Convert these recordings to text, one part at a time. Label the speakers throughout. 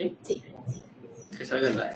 Speaker 1: Sí,
Speaker 2: Sí.
Speaker 1: que salga la...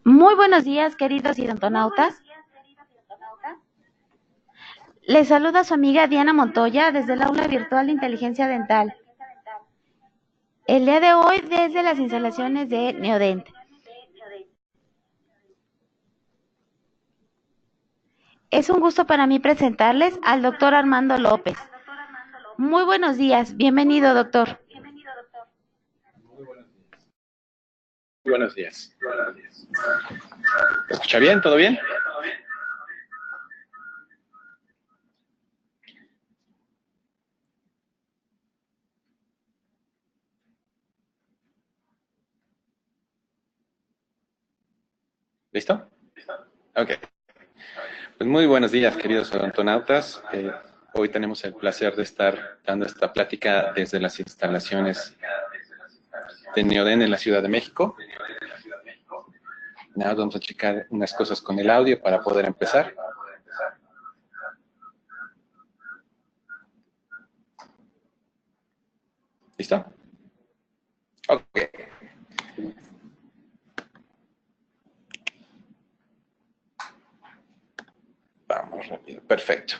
Speaker 2: Muy buenos días, queridos idontonautas. Les saluda su amiga Diana Montoya desde el aula virtual de inteligencia dental. El día de hoy desde las instalaciones de Neodent. Es un gusto para mí presentarles al doctor Armando López. Muy buenos días, bienvenido doctor.
Speaker 3: Muy buenos días. ¿Me escucha bien? ¿Todo bien? ¿Listo? Ok. Pues muy buenos días, queridos odontonautas. Hoy tenemos el placer de estar dando esta plática desde las instalaciones de Neodent en la Ciudad de México. Nada, vamos a checar unas cosas con el audio para poder empezar. ¿Listo? Ok. Vamos rápido, perfecto.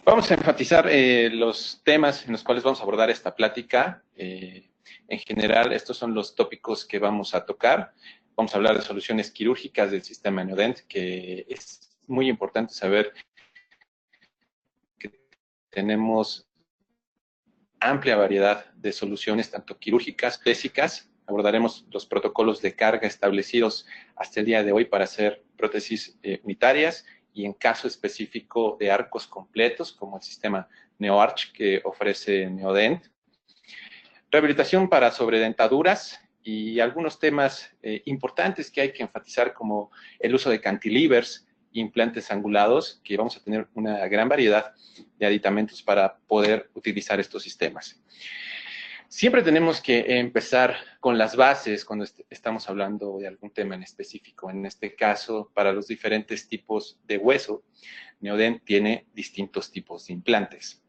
Speaker 3: Vamos a enfatizar los temas en los cuales vamos a abordar esta plática. En general, estos son los tópicos que vamos a tocar. Vamos a hablar de soluciones quirúrgicas del sistema Neodent, que es muy importante saber que tenemos amplia variedad de soluciones, tanto quirúrgicas, básicas. Abordaremos los protocolos de carga establecidos hasta el día de hoy para hacer prótesis unitarias y en caso específico de arcos completos, como el sistema NeoArch que ofrece Neodent. Rehabilitación para sobredentaduras y algunos temas importantes que hay que enfatizar, como el uso de cantilevers, implantes angulados, que vamos a tener una gran variedad de aditamentos para poder utilizar estos sistemas. Siempre tenemos que empezar con las bases cuando estamos hablando de algún tema en específico. En este caso, para los diferentes tipos de hueso, Neodent tiene distintos tipos de implantes.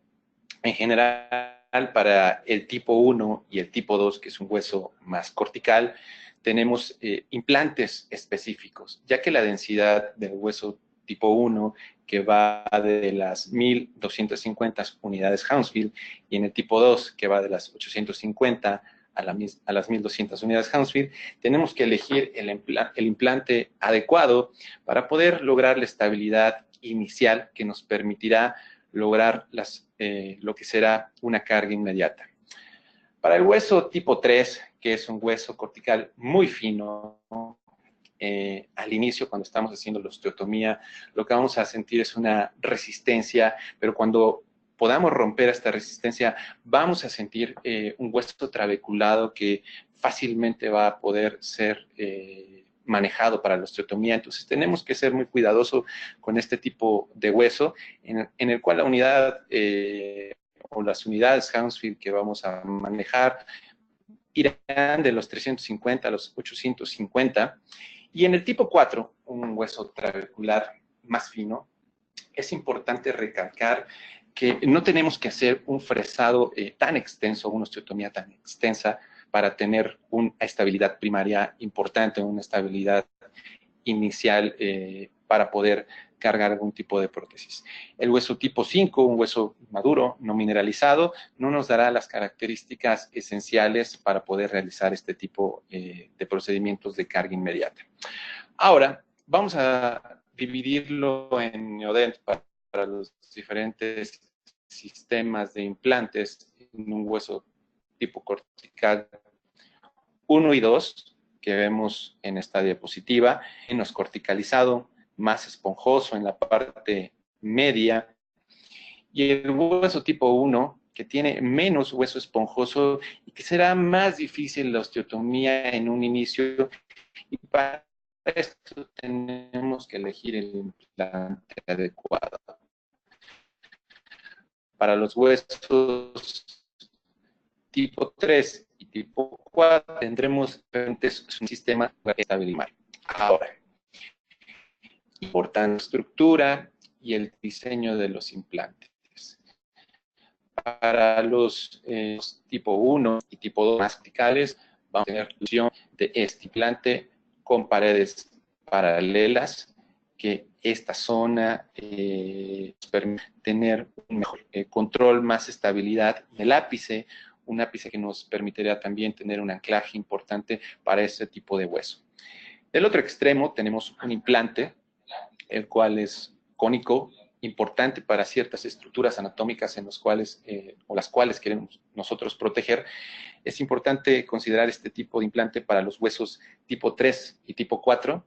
Speaker 3: En general, para el tipo 1 y el tipo 2, que es un hueso más cortical, tenemos implantes específicos, ya que la densidad del hueso tipo 1, que va de las 1250 unidades Hounsfield, y en el tipo 2, que va de las 850 a las 1200 unidades Hounsfield, tenemos que elegir el implante adecuado para poder lograr la estabilidad inicial que nos permitirá lograr lo que será una carga inmediata. Para el hueso tipo 3, que es un hueso cortical muy fino, al inicio, cuando estamos haciendo la osteotomía, lo que vamos a sentir es una resistencia, pero cuando podamos romper esta resistencia, vamos a sentir un hueso trabeculado que fácilmente va a poder ser manejado para la osteotomía. Entonces tenemos que ser muy cuidadosos con este tipo de hueso, en el cual la unidad o las unidades Hounsfield que vamos a manejar irán de los 350 a los 850. Y en el tipo 4, un hueso trabecular más fino, es importante recalcar que no tenemos que hacer un fresado tan extenso, una osteotomía tan extensa para tener una estabilidad primaria importante, una estabilidad inicial para poder cargar algún tipo de prótesis. El hueso tipo 5, un hueso maduro, no mineralizado, no nos dará las características esenciales para poder realizar este tipo de procedimientos de carga inmediata. Ahora, vamos a dividirlo en Neodent para los diferentes sistemas de implantes en un hueso tipo cortical 1 y 2, que vemos en esta diapositiva, menos corticalizado, más esponjoso en la parte media, y el hueso tipo 1, que tiene menos hueso esponjoso y que será más difícil la osteotomía en un inicio, y para esto tenemos que elegir el implante adecuado. Para los huesos tipo 3 y tipo 4 tendremos un sistema estabilizar. Ahora, importante estructura y el diseño de los implantes. Para los tipo 1 y tipo 2 más verticales, vamos a tener la opción de este implante con paredes paralelas, que esta zona nos permite tener un mejor control, más estabilidad en el ápice, un ápice que nos permitiría también tener un anclaje importante para este tipo de hueso. Del otro extremo tenemos un implante, el cual es cónico, importante para ciertas estructuras anatómicas en los cuales, o las cuales queremos nosotros proteger. Es importante considerar este tipo de implante para los huesos tipo 3 y tipo 4,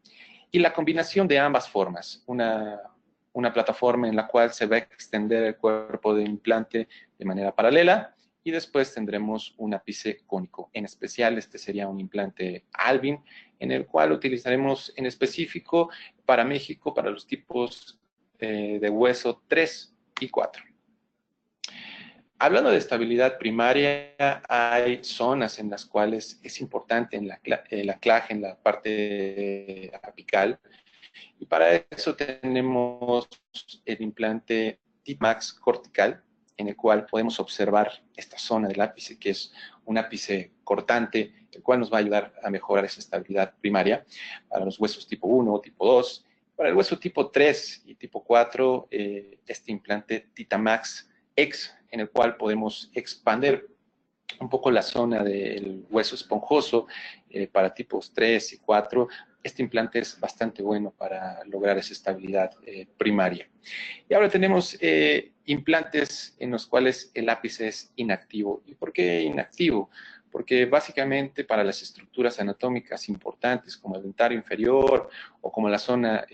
Speaker 3: y la combinación de ambas formas, una plataforma en la cual se va a extender el cuerpo del implante de manera paralela, y después tendremos un ápice cónico. En especial, este sería un implante Alvin, en el cual utilizaremos en específico para México, para los tipos de hueso 3 y 4. Hablando de estabilidad primaria, hay zonas en las cuales es importante el anclaje en la parte apical, y para eso tenemos el implante Titmax cortical, en el cual podemos observar esta zona del ápice, que es un ápice cortante, el cual nos va a ayudar a mejorar esa estabilidad primaria para los huesos tipo 1 o tipo 2. Para el hueso tipo 3 y tipo 4, este implante Titamax X, en el cual podemos expandir un poco la zona del hueso esponjoso para tipos 3 y 4. Este implante es bastante bueno para lograr esa estabilidad primaria. Y ahora tenemos implantes en los cuales el ápice es inactivo. ¿Y por qué inactivo? Porque básicamente para las estructuras anatómicas importantes como el dentario inferior o como la zona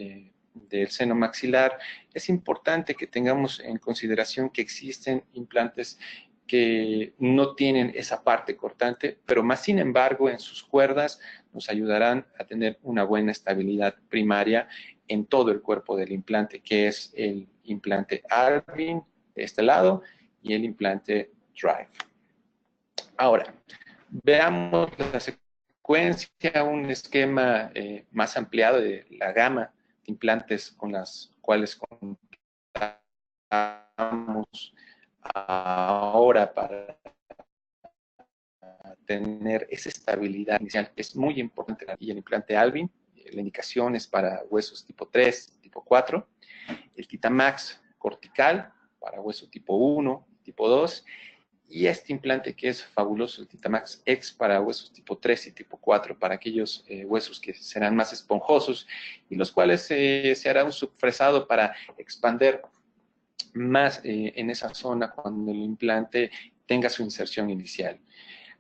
Speaker 3: del seno maxilar, es importante que tengamos en consideración que existen implantes que no tienen esa parte cortante, pero más sin embargo en sus cuerdas nos ayudarán a tener una buena estabilidad primaria en todo el cuerpo del implante, que es el implante Alvin de este lado y el implante Drive. Ahora, veamos la secuencia, un esquema más ampliado de la gama de implantes con las cuales contamos ahora para tener esa estabilidad inicial. Es muy importante. Y el implante Alvin, la indicación es para huesos tipo 3, tipo 4. El Titamax cortical para hueso tipo 1, tipo 2. Y este implante que es fabuloso, el Titamax X para huesos tipo 3 y tipo 4, para aquellos huesos que serán más esponjosos y los cuales se hará un subfresado para expander más en esa zona cuando el implante tenga su inserción inicial.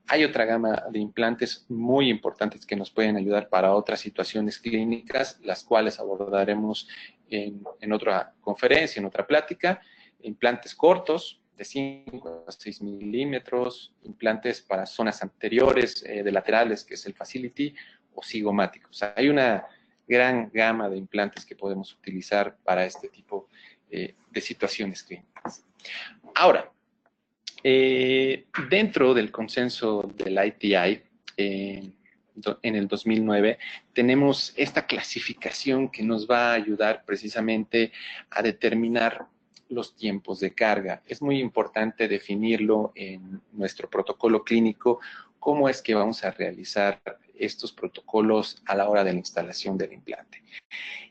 Speaker 3: Hay otra gama de implantes muy importantes que nos pueden ayudar para otras situaciones clínicas, las cuales abordaremos en otra conferencia, en otra plática. Implantes cortos, de 5 a 6 milímetros, implantes para zonas anteriores de laterales, que es el facility, o cigomáticos. O sea, hay una gran gama de implantes que podemos utilizar para este tipo de situaciones clínicas. Ahora, dentro del consenso del ITI, en el 2009, tenemos esta clasificación que nos va a ayudar precisamente a determinar los tiempos de carga. Es muy importante definirlo en nuestro protocolo clínico, cómo es que vamos a realizar estos protocolos a la hora de la instalación del implante.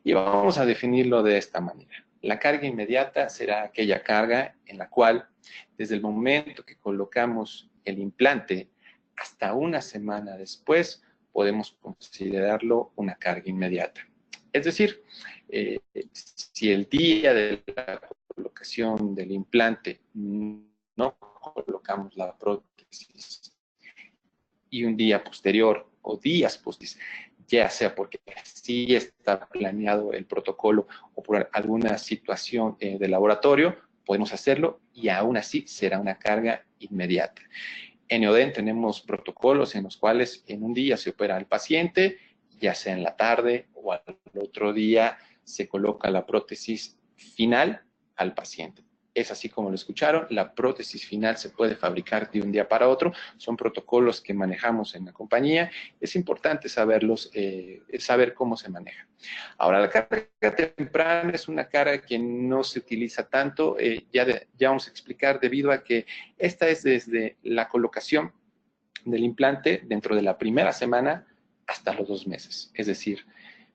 Speaker 3: Y vamos a definirlo de esta manera. La carga inmediata será aquella carga en la cual, desde el momento que colocamos el implante hasta una semana después, podemos considerarlo una carga inmediata. Es decir, si el día de la colocación del implante no colocamos la prótesis y un día posterior o días posteriores, ya sea porque sí está planeado el protocolo o por alguna situación de laboratorio, podemos hacerlo y aún así será una carga inmediata. En Neoden tenemos protocolos en los cuales en un día se opera al paciente, ya sea en la tarde o al otro día se coloca la prótesis final al paciente. Es así como lo escucharon, la prótesis final se puede fabricar de un día para otro, son protocolos que manejamos en la compañía, es importante saberlos, saber cómo se maneja. Ahora, la carga temprana es una carga que no se utiliza tanto, ya vamos a explicar debido a que esta es desde la colocación del implante dentro de la primera semana hasta los 2 meses, es decir,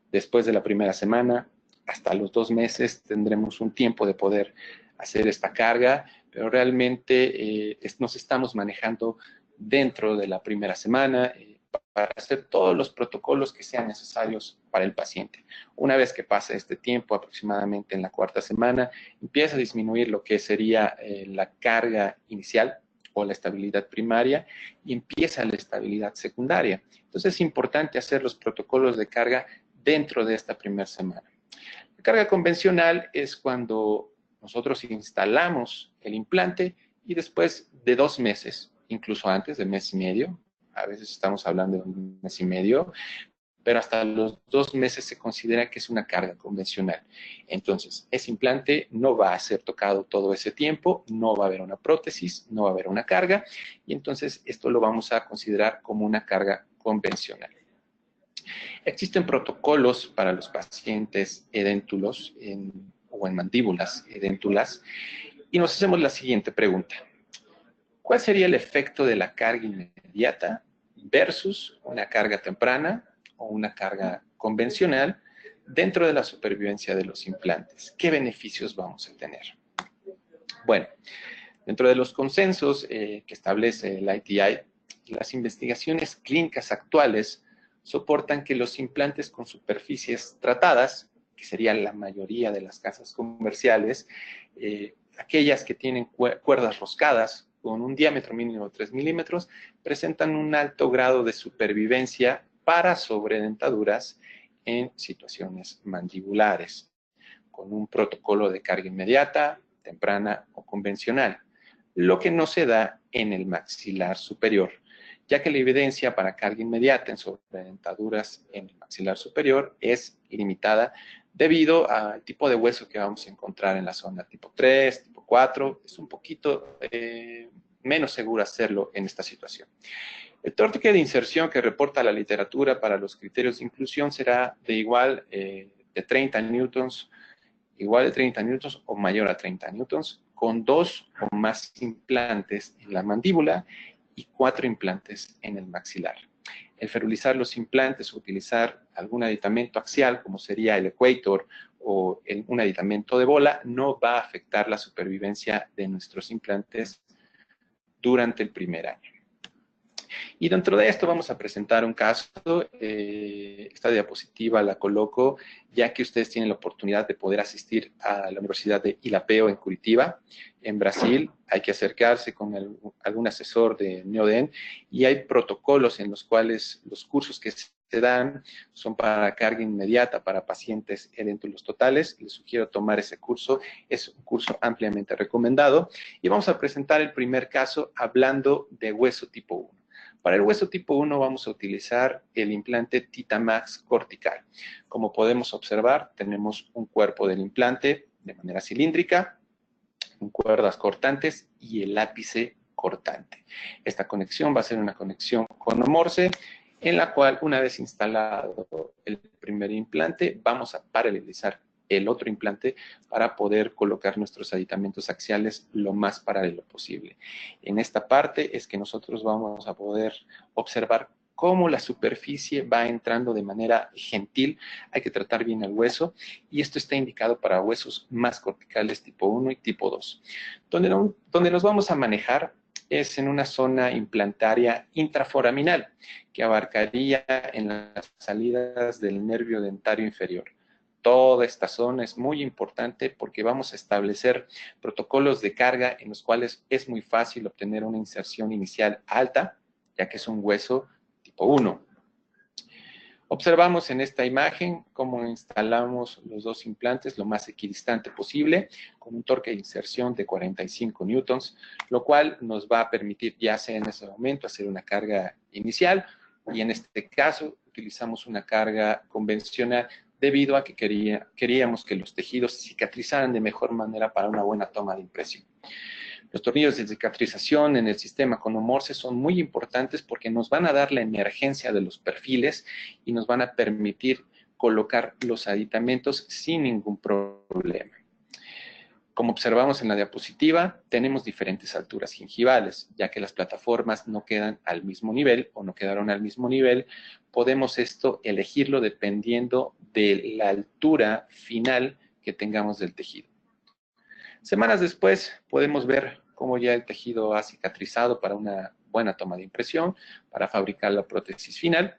Speaker 3: después de la primera semana hasta los 2 meses tendremos un tiempo de poder hacer esta carga, pero realmente nos estamos manejando dentro de la primera semana para hacer todos los protocolos que sean necesarios para el paciente. Una vez que pasa este tiempo, aproximadamente en la 4ª semana, empieza a disminuir lo que sería la carga inicial o la estabilidad primaria y empieza la estabilidad secundaria. Entonces es importante hacer los protocolos de carga dentro de esta primera semana. La carga convencional es cuando nosotros instalamos el implante y después de 2 meses, incluso antes de mes y medio, a veces estamos hablando de 1 mes y medio, pero hasta los 2 meses se considera que es una carga convencional. Entonces, ese implante no va a ser tocado todo ese tiempo, no va a haber una prótesis, no va a haber una carga, y entonces esto lo vamos a considerar como una carga convencional. Existen protocolos para los pacientes edéntulos o en mandíbulas edéntulas y nos hacemos la siguiente pregunta. ¿Cuál sería el efecto de la carga inmediata versus una carga temprana o una carga convencional dentro de la supervivencia de los implantes? ¿Qué beneficios vamos a tener? Bueno, dentro de los consensos que establece el ITI, las investigaciones clínicas actuales soportan que los implantes con superficies tratadas, que serían la mayoría de las casas comerciales, aquellas que tienen cuerdas roscadas con un diámetro mínimo de 3 milímetros, presentan un alto grado de supervivencia para sobredentaduras en situaciones mandibulares, con un protocolo de carga inmediata, temprana o convencional, lo que no se da en el maxilar superior, ya que la evidencia para carga inmediata en sobredentaduras en el maxilar superior es limitada debido al tipo de hueso que vamos a encontrar en la zona tipo 3, tipo 4. Es un poquito menos seguro hacerlo en esta situación. El torque de inserción que reporta la literatura para los criterios de inclusión será de igual de 30 newtons, igual de 30 newtons o mayor a 30 newtons, con 2 o más implantes en la mandíbula y 4 implantes en el maxilar. El ferulizar los implantes o utilizar algún aditamento axial, como sería el equator o un aditamento de bola, no va a afectar la supervivencia de nuestros implantes durante el primer año. Y dentro de esto vamos a presentar un caso. Esta diapositiva la coloco ya que ustedes tienen la oportunidad de poder asistir a la Universidad de Ilapeo en Curitiba, en Brasil. Hay que acercarse con algún asesor de Neoden y hay protocolos en los cuales los cursos que se dan son para carga inmediata para pacientes edéntulos totales. Les sugiero tomar ese curso, es un curso ampliamente recomendado. Y vamos a presentar el primer caso hablando de hueso tipo 1. Para el hueso tipo 1 vamos a utilizar el implante Titamax cortical. Como podemos observar, tenemos un cuerpo del implante de manera cilíndrica, con cuerdas cortantes y el ápice cortante. Esta conexión va a ser una conexión conomorse, en la cual una vez instalado el primer implante, vamos a paralelizar el otro implante para poder colocar nuestros aditamentos axiales lo más paralelo posible. En esta parte es que nosotros vamos a poder observar cómo la superficie va entrando de manera gentil. Hay que tratar bien el hueso y esto está indicado para huesos más corticales tipo 1 y tipo 2. Donde nos vamos a manejar es en una zona implantaria intraforaminal que abarcaría en las salidas del nervio dentario inferior. Toda esta zona es muy importante porque vamos a establecer protocolos de carga en los cuales es muy fácil obtener una inserción inicial alta, ya que es un hueso tipo 1. Observamos en esta imagen cómo instalamos los dos implantes lo más equidistante posible, con un torque de inserción de 45 newtons, lo cual nos va a permitir ya sea en ese momento hacer una carga inicial y en este caso utilizamos una carga convencional debido a que queríamos que los tejidos cicatrizaran de mejor manera para una buena toma de impresión. Los tornillos de cicatrización en el sistema Cono-Morse son muy importantes porque nos van a dar la emergencia de los perfiles y nos van a permitir colocar los aditamentos sin ningún problema. Como observamos en la diapositiva, tenemos diferentes alturas gingivales, ya que las plataformas no quedan al mismo nivel o no quedaron al mismo nivel. Podemos elegirlo dependiendo de la altura final que tengamos del tejido. Semanas después podemos ver cómo ya el tejido ha cicatrizado para una buena toma de impresión, para fabricar la prótesis final.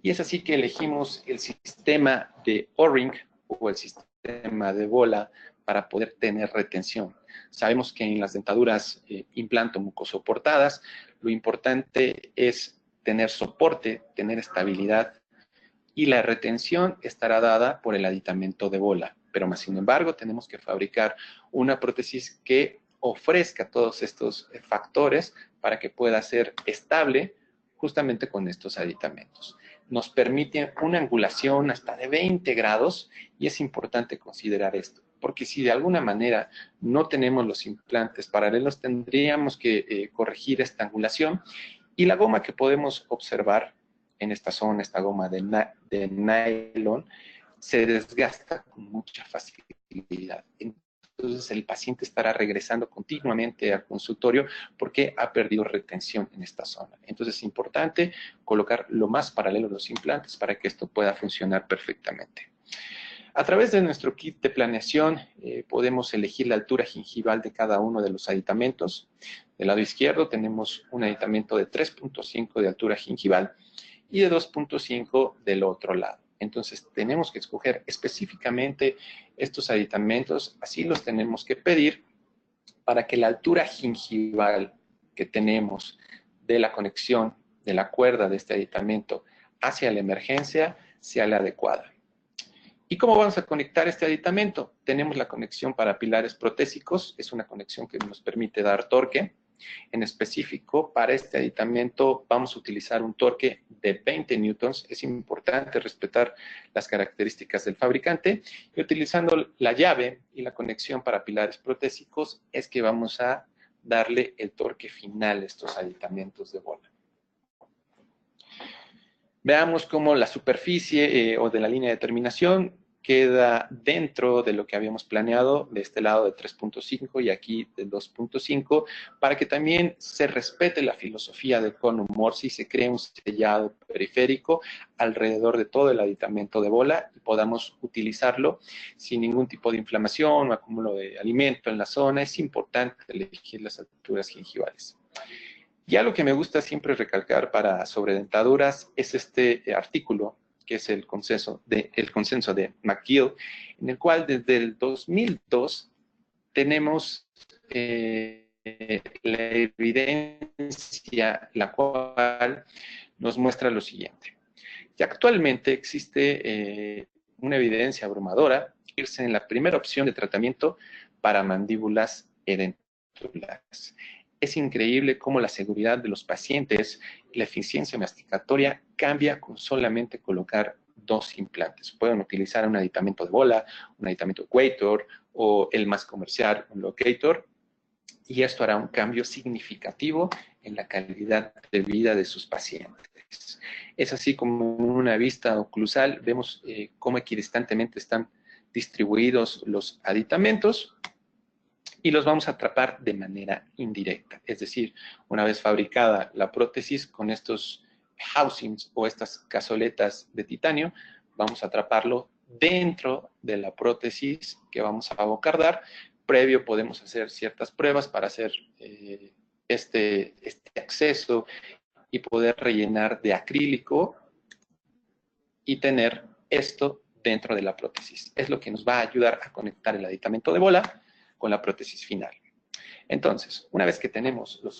Speaker 3: Y es así que elegimos el sistema de O-ring o el sistema de bola para poder tener retención. Sabemos que en las dentaduras implanto-mucosoportadas lo importante es tener soporte, tener estabilidad y la retención estará dada por el aditamento de bola. Pero más sin embargo, tenemos que fabricar una prótesis que ofrezca todos estos factores para que pueda ser estable justamente con estos aditamentos. Nos permite una angulación hasta de 20 grados y es importante considerar esto, porque si de alguna manera no tenemos los implantes paralelos, tendríamos que corregir esta angulación y la goma que podemos observar en esta zona, esta goma de nylon, se desgasta con mucha facilidad. Entonces el paciente estará regresando continuamente al consultorio porque ha perdido retención en esta zona. Entonces es importante colocar lo más paralelo los implantes para que esto pueda funcionar perfectamente. A través de nuestro kit de planeación podemos elegir la altura gingival de cada uno de los aditamentos. Del lado izquierdo tenemos un aditamento de 3.5 de altura gingival y de 2.5 del otro lado. Entonces, tenemos que escoger específicamente estos aditamentos, así los tenemos que pedir para que la altura gingival que tenemos de la conexión de la cuerda de este aditamento hacia la emergencia sea la adecuada. ¿Y cómo vamos a conectar este aditamento? Tenemos la conexión para pilares protésicos, es una conexión que nos permite dar torque. En específico, para este aditamento vamos a utilizar un torque de 20 newtons. Es importante respetar las características del fabricante. Y utilizando la llave y la conexión para pilares protésicos es que vamos a darle el torque final a estos aditamentos de bola. Veamos cómo la superficie o de la línea de terminación queda dentro de lo que habíamos planeado de este lado de 3.5 y aquí de 2.5 para que también se respete la filosofía del Cono-Morse y se cree un sellado periférico alrededor de todo el aditamento de bola y podamos utilizarlo sin ningún tipo de inflamación o acúmulo de alimento en la zona. Es importante elegir las alturas gingivales. Ya lo que me gusta siempre recalcar para sobredentaduras es este artículo que es el consenso de McGill, en el cual desde el 2002 tenemos la evidencia, la cual nos muestra lo siguiente. Y actualmente existe una evidencia abrumadora, irse en la primera opción de tratamiento para mandíbulas edentulares. Es increíble cómo la seguridad de los pacientes, la eficiencia masticatoria cambia con solamente colocar dos implantes. Pueden utilizar un aditamento de bola, un aditamento equator o el más comercial, un locator, y esto hará un cambio significativo en la calidad de vida de sus pacientes. Es así como en una vista oclusal vemos cómo equidistantemente están distribuidos los aditamentos y los vamos a atrapar de manera indirecta. Es decir, una vez fabricada la prótesis con estos housings o estas cazoletas de titanio, vamos a atraparlo dentro de la prótesis que vamos a abocardar. Previo podemos hacer ciertas pruebas para hacer este acceso y poder rellenar de acrílico y tener esto dentro de la prótesis. Es lo que nos va a ayudar a conectar el aditamento de bola con la prótesis final. Entonces, una vez que tenemos los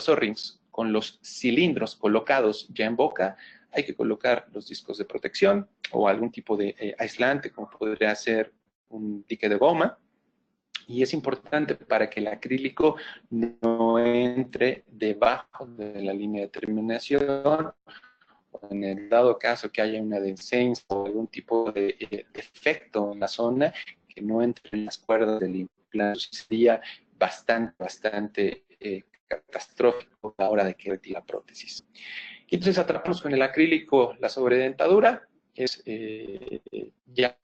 Speaker 3: O-rings con los cilindros colocados ya en boca, hay que colocar los discos de protección o algún tipo de aislante, como podría ser un dique de goma. Y es importante para que el acrílico no entre debajo de la línea de terminación, o en el dado caso que haya una descenso o algún tipo de defecto en la zona, que no entre en las cuerdas del implante. Sería bastante catastrófico a la hora de que retire la prótesis. Y entonces atrapamos con el acrílico la sobredentadura, es ya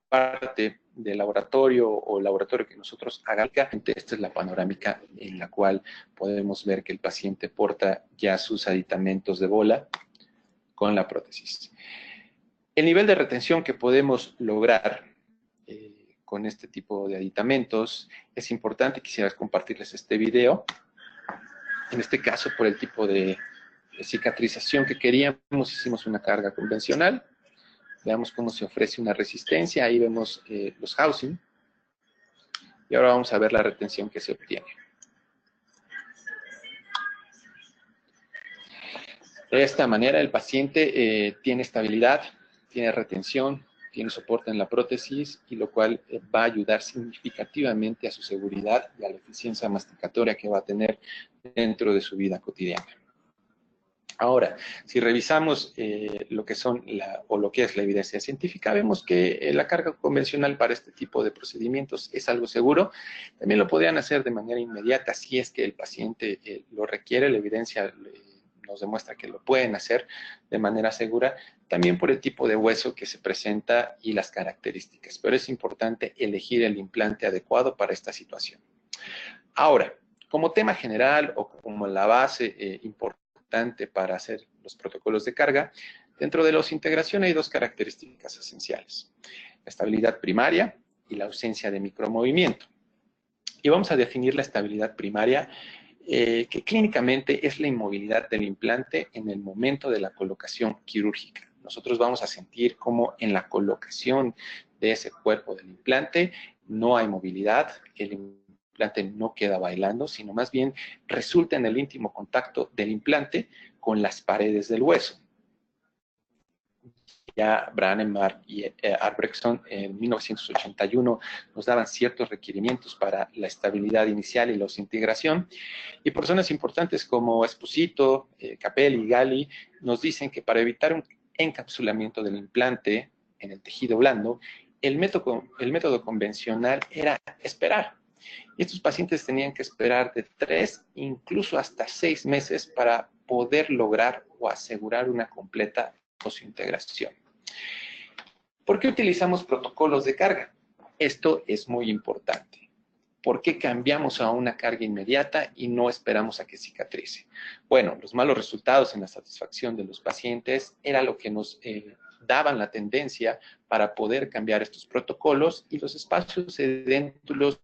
Speaker 3: parte del laboratorio o laboratorio que nosotros hagamos. Esta es la panorámica en la cual podemos ver que el paciente porta ya sus aditamentos de bola con la prótesis. El nivel de retención que podemos lograr con este tipo de aditamentos es importante. Quisiera compartirles este video. En este caso, por el tipo de cicatrización que queríamos, hicimos una carga convencional. Veamos cómo se ofrece una resistencia. Ahí vemos los housing. Y ahora vamos a ver la retención que se obtiene. De esta manera, el paciente tiene estabilidad, tiene retención, tiene soporte en la prótesis, y lo cual va a ayudar significativamente a su seguridad y a la eficiencia masticatoria que va a tener dentro de su vida cotidiana. Ahora, si revisamos lo que es la evidencia científica, vemos que la carga convencional para este tipo de procedimientos es algo seguro. También lo podrían hacer de manera inmediata si es que el paciente lo requiere. La evidencia nos demuestra que lo pueden hacer de manera segura, también por el tipo de hueso que se presenta y las características. Pero es importante elegir el implante adecuado para esta situación. Ahora, como tema general o como la base importante para hacer los protocolos de carga, dentro de la integración hay dos características esenciales: la estabilidad primaria y la ausencia de micromovimiento. Y vamos a definir la estabilidad primaria, que clínicamente es la inmovilidad del implante en el momento de la colocación quirúrgica. Nosotros vamos a sentir como en la colocación de ese cuerpo del implante no hay movilidad, el implante no queda bailando, sino más bien resulta en el íntimo contacto del implante con las paredes del hueso. Ya Brannemark y Albrechtson en 1981 nos daban ciertos requerimientos para la estabilidad inicial y la integración, y personas importantes como Esposito, Capelli y Galli nos dicen que para evitar un encapsulamiento del implante en el tejido blando, el método convencional era esperar. Y estos pacientes tenían que esperar de 3, incluso hasta 6 meses para poder lograr o asegurar una completa integración. ¿Por qué utilizamos protocolos de carga? Esto es muy importante. ¿Por qué cambiamos a una carga inmediata y no esperamos a que cicatrice? Bueno, los malos resultados en la satisfacción de los pacientes era lo que nos daban la tendencia para poder cambiar estos protocolos, y los espacios edéntulos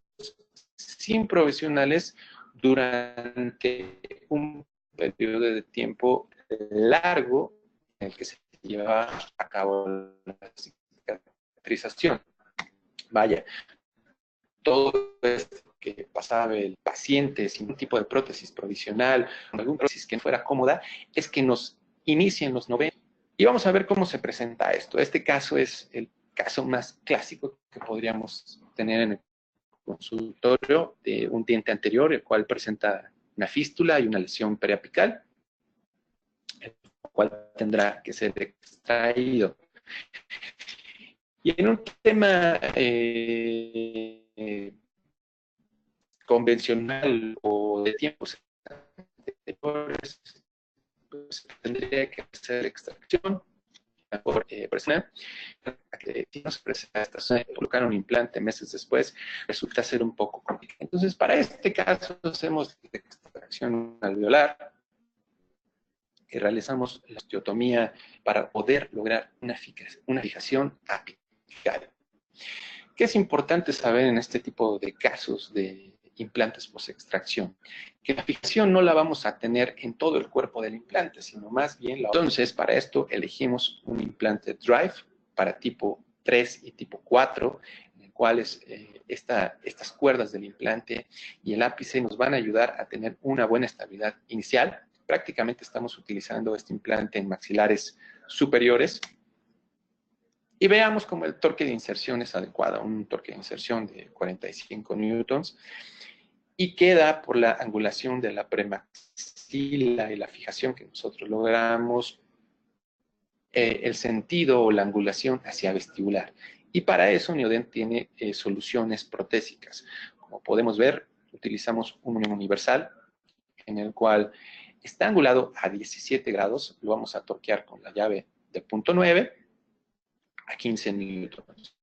Speaker 3: sin profesionales durante un periodo de tiempo largo en el que se lleva a cabo la cicatrización. Vaya, todo esto que pasaba el paciente sin un tipo de prótesis provisional, alguna prótesis que no fuera cómoda, es que nos inicia en los 90. Y vamos a ver cómo se presenta esto. Este caso es el caso más clásico que podríamos tener en el consultorio, de un diente anterior, el cual presenta una fístula y una lesión periapical, el cual tendrá que ser extraído. Y en un tema convencional o de tiempos anteriores, pues tendría que hacer extracción por persona, que si no se presenta esta zona, colocar un implante meses después resulta ser un poco complicado. Entonces, para este caso, hacemos extracción alveolar, que realizamos la osteotomía para poder lograr una fijación apical. ¿Qué es importante saber en este tipo de casos de implantes post-extracción? Que la fijación no la vamos a tener en todo el cuerpo del implante, sino más bien Entonces, para esto elegimos un implante Drive para tipo 3 y tipo 4, en el cual estas cuerdas del implante y el ápice nos van a ayudar a tener una buena estabilidad inicial. Prácticamente estamos utilizando este implante en maxilares superiores. Y veamos cómo el torque de inserción es adecuado, un torque de inserción de 45 newtons, y queda por la angulación de la premaxila y la fijación que nosotros logramos, el sentido o la angulación hacia vestibular. Y para eso Neodent tiene soluciones protésicas. Como podemos ver, utilizamos un unión universal, en el cual está angulado a 17 grados, lo vamos a torquear con la llave de punto 9, a 15 newtons.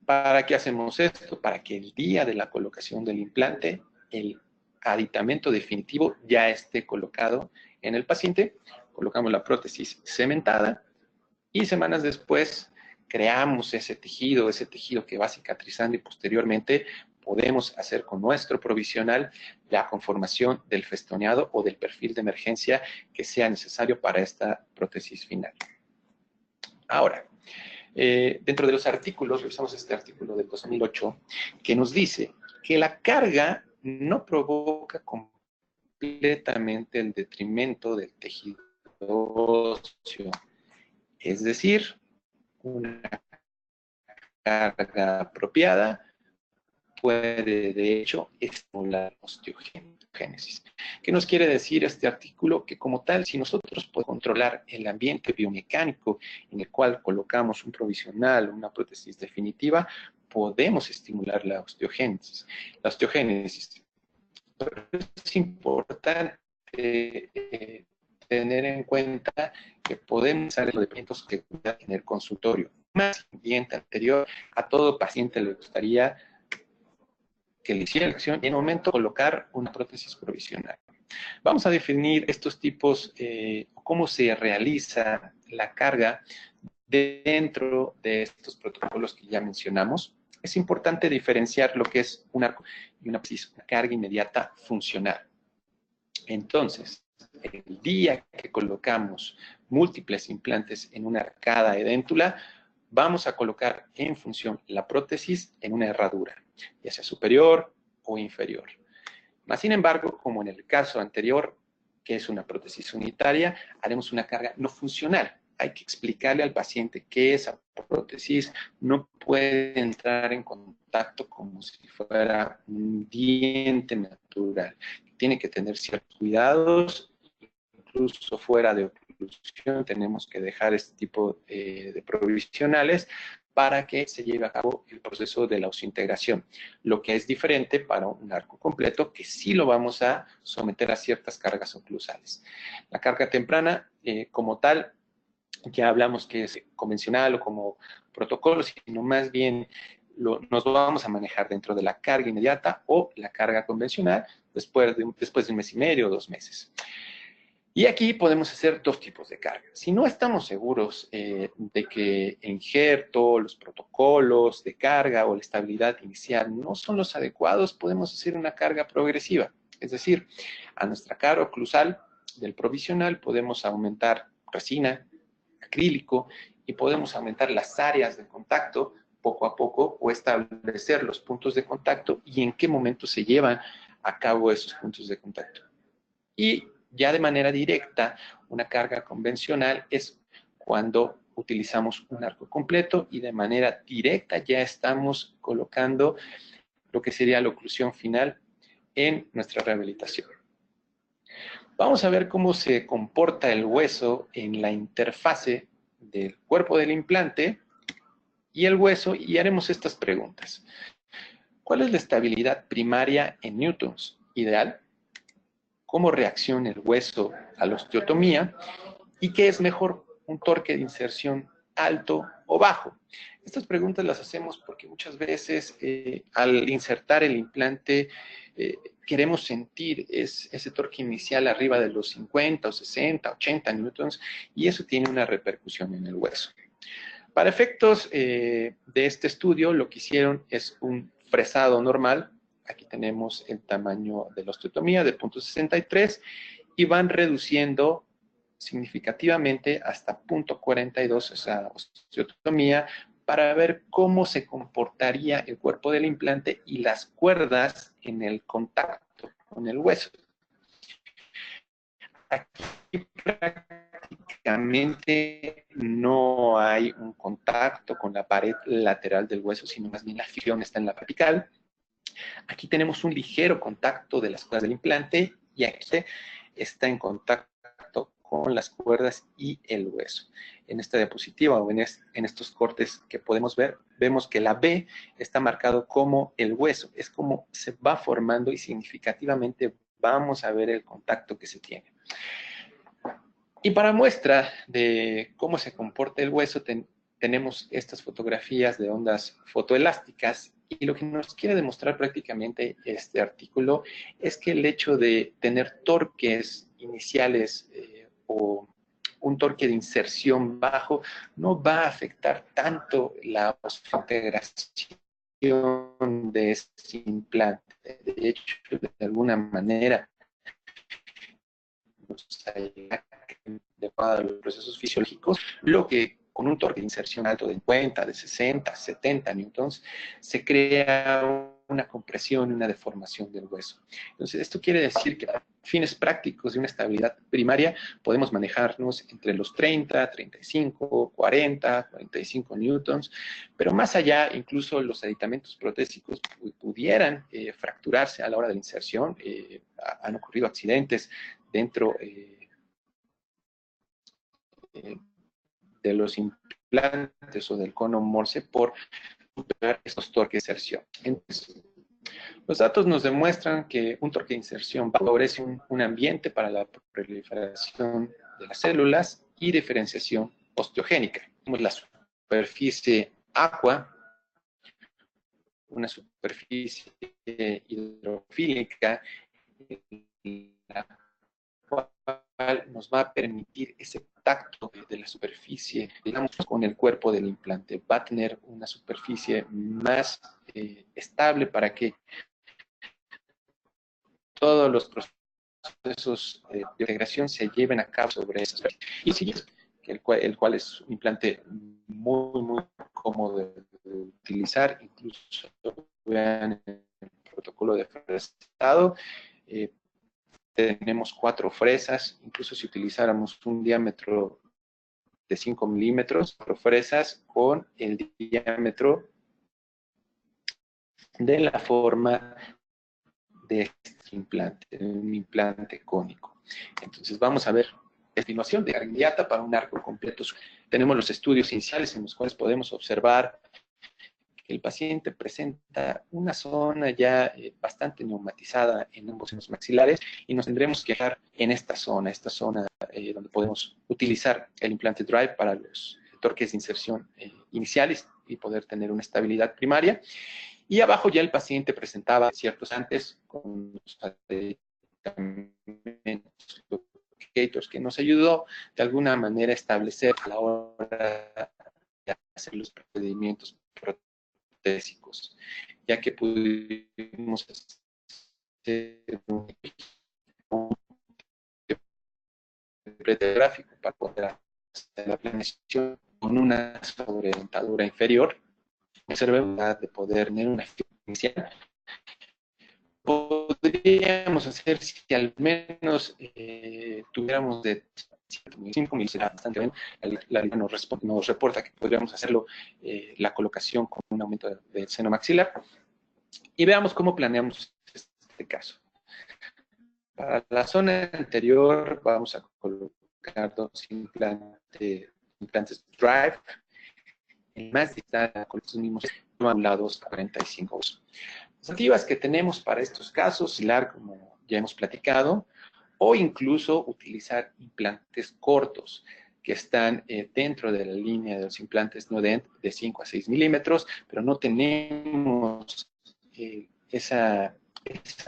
Speaker 3: ¿Para qué hacemos esto? Para que el día de la colocación del implante, el aditamento definitivo ya esté colocado en el paciente. Colocamos la prótesis cementada y semanas después creamos ese tejido que va cicatrizando y posteriormente podemos hacer con nuestro provisional la conformación del festoneado o del perfil de emergencia que sea necesario para esta prótesis final. Ahora, dentro de los artículos, revisamos este artículo del 2008, que nos dice que la carga no provoca completamente el detrimento del tejido óseo. Es decir, una carga apropiada puede, de hecho, estimular la osteogénesis. ¿Qué nos quiere decir este artículo? Que como tal, si nosotros podemos controlar el ambiente biomecánico en el cual colocamos un provisional, una prótesis definitiva, podemos estimular la osteogénesis. Pero es importante tener en cuenta que podemos usar los elementos que en el consultorio. Más ambiente anterior, a todo paciente le gustaría que le hiciera la acción y en el momento colocar una prótesis provisional. Vamos a definir estos tipos, cómo se realiza la carga dentro de estos protocolos que ya mencionamos. Es importante diferenciar lo que es una carga inmediata funcional. Entonces, el día que colocamos múltiples implantes en una arcada edéntula, vamos a colocar en función la prótesis en una herradura, ya sea superior o inferior. Más sin embargo, como en el caso anterior, que es una prótesis unitaria, haremos una carga no funcional. Hay que explicarle al paciente que esa prótesis no puede entrar en contacto como si fuera un diente natural. Tiene que tener ciertos cuidados, incluso fuera de oclusión tenemos que dejar este tipo de provisionales para que se lleve a cabo el proceso de la osseointegración, lo que es diferente para un arco completo, que sí lo vamos a someter a ciertas cargas oclusales. La carga temprana, como tal, ya hablamos que es convencional o como protocolo, sino más bien nos vamos a manejar dentro de la carga inmediata o la carga convencional después de un mes y medio o 2 meses. Y aquí podemos hacer dos tipos de carga. Si no estamos seguros de que el injerto, los protocolos de carga o la estabilidad inicial no son los adecuados, podemos hacer una carga progresiva. Es decir, a nuestra carga oclusal del provisional podemos aumentar resina, acrílico y podemos aumentar las áreas de contacto poco a poco o establecer los puntos de contacto y en qué momento se llevan a cabo esos puntos de contacto. Y ya de manera directa, una carga convencional es cuando utilizamos un arco completo y de manera directa ya estamos colocando lo que sería la oclusión final en nuestra rehabilitación. Vamos a ver cómo se comporta el hueso en la interfase del cuerpo del implante y el hueso y haremos estas preguntas. ¿Cuál es la estabilidad primaria en newtons ideal? cómo reacciona el hueso a la osteotomía y qué es mejor, un torque de inserción alto o bajo. Estas preguntas las hacemos porque muchas veces al insertar el implante queremos sentir ese torque inicial arriba de los 50 o 60, 80 newtons y eso tiene una repercusión en el hueso. Para efectos de este estudio, lo que hicieron es un fresado normal. Aquí tenemos el tamaño de la osteotomía de 0.63 y van reduciendo significativamente hasta 0.42 esa osteotomía para ver cómo se comportaría el cuerpo del implante y las cuerdas en el contacto con el hueso. Aquí prácticamente no hay un contacto con la pared lateral del hueso, sino más bien la fricción está en la apical. Aquí tenemos un ligero contacto de las cuerdas del implante y aquí está en contacto con las cuerdas y el hueso. En esta diapositiva o en estos cortes que podemos ver, vemos que la B está marcado como el hueso, es como se va formando y significativamente vamos a ver el contacto que se tiene. Y para muestra de cómo se comporta el hueso, tenemos estas fotografías de ondas fotoelásticas y lo que nos quiere demostrar prácticamente este artículo es que el hecho de tener torques iniciales o un torque de inserción bajo no va a afectar tanto la integración de este implante. De hecho, de alguna manera, de los procesos fisiológicos, lo que con un torque de inserción alto de 50, de 60, 70 newtons, se crea una compresión y una deformación del hueso. Entonces, esto quiere decir que a fines prácticos de una estabilidad primaria podemos manejarnos entre los 30, 35, 40, 45 newtons, pero más allá, incluso los aditamentos protésicos pudieran fracturarse a la hora de la inserción. Han ocurrido accidentes dentro de los implantes o del cono Morse por superar estos torques de inserción. Entonces, los datos nos demuestran que un torque de inserción favorece un ambiente para la proliferación de las células y diferenciación osteogénica. Tenemos la superficie aqua, una superficie hidrofílica, la cual nos va a permitir ese contacto de la superficie, digamos, con el cuerpo del implante. Va a tener una superficie más estable para que todos los procesos de integración se lleven a cabo sobre esa superficie. Y sí, el cual es un implante muy, muy cómodo de utilizar, incluso vean el protocolo de fresado. Tenemos 4 fresas, incluso si utilizáramos un diámetro de 5 milímetros, 4 fresas con el diámetro de la forma de este implante, un implante cónico. Entonces vamos a ver estimación de arquidiata para un arco completo. Tenemos los estudios iniciales en los cuales podemos observar que el paciente presenta una zona ya bastante neumatizada en ambos senos maxilares y nos tendremos que dejar en esta zona donde podemos utilizar el implante Drive para los torques de inserción iniciales y poder tener una estabilidad primaria. Y abajo ya el paciente presentaba ciertos antes con los que nos ayudó de alguna manera a establecer a la hora de hacer los procedimientos protésicos, ya que pudimos hacer un gráfico para poder hacer la planeación con una sobredentadura inferior, observemos de poder tener una inicial. Podríamos hacer si al menos tuviéramos de 5 mil, será bastante bien. La línea nos reporta que podríamos hacerlo la colocación con un aumento del seno maxilar. Y veamos cómo planeamos este caso. Para la zona anterior vamos a colocar 2 implantes Drive. El más distal con estos mismos lados a 45. Las alternativas que tenemos para estos casos, como ya hemos platicado, o incluso utilizar implantes cortos que están dentro de la línea de los implantes Neodent de 5 a 6 milímetros, pero no tenemos esa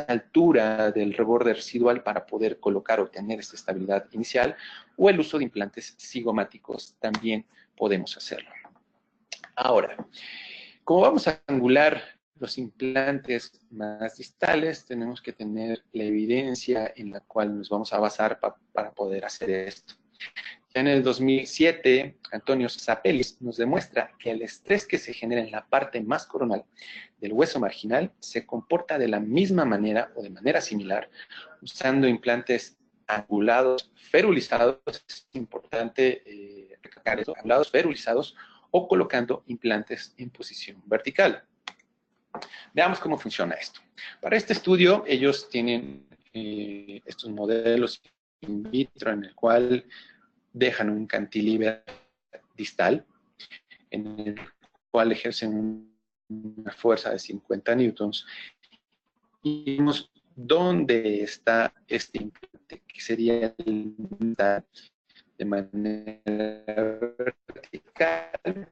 Speaker 3: altura del reborde residual para poder colocar o tener esta estabilidad inicial, o el uso de implantes cigomáticos también podemos hacerlo. Ahora, como vamos a angular los implantes más distales, tenemos que tener la evidencia en la cual nos vamos a basar para poder hacer esto. Ya en el 2007, Antonio Zapelis nos demuestra que el estrés que se genera en la parte más coronal del hueso marginal se comporta de la misma manera o de manera similar usando implantes angulados ferulizados. Es importante recalcar esto, angulados ferulizados, o colocando implantes en posición vertical. Veamos cómo funciona esto. Para este estudio, ellos tienen estos modelos in vitro en el cual dejan un cantilever distal, en el cual ejercen una fuerza de 50 newtons, y vemos dónde está este implante, que sería el de manera vertical.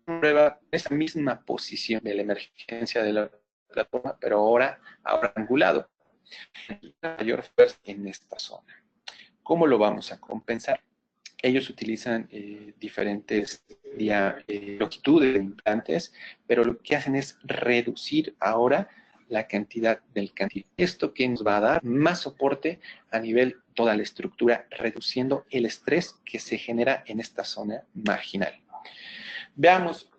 Speaker 3: Prueba esa misma posición de la emergencia de la plataforma, pero ahora angulado. Mayor fuerza en esta zona. ¿Cómo lo vamos a compensar? Ellos utilizan diferentes longitudes de implantes, pero lo que hacen es reducir ahora la cantidad del cantilever. Esto que nos va a dar más soporte a nivel toda la estructura, reduciendo el estrés que se genera en esta zona marginal. Veamos